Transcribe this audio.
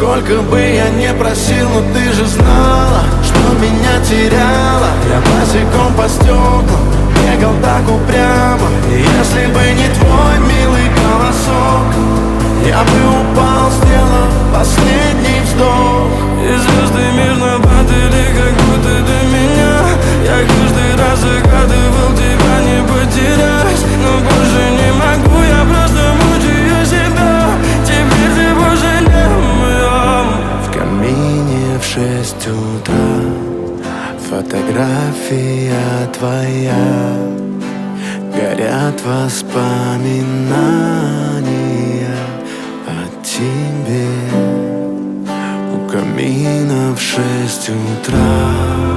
Сколько бы я не просил, но ты же знала, что меня теряла. Я босиком по стеклам бегал так упрямо. И если бы не твой милый голосок, я бы упал, сделав последний вздох. И звезды мирно падали, как будто до меня. Я каждый раз загадывал тебя не потерять, но больше не могу, я просто мучаю себя. Теперь ты больше не моя. В камине в 6 утра фотография твоя. Горят воспоминания о тебе. У камина в 6 утра.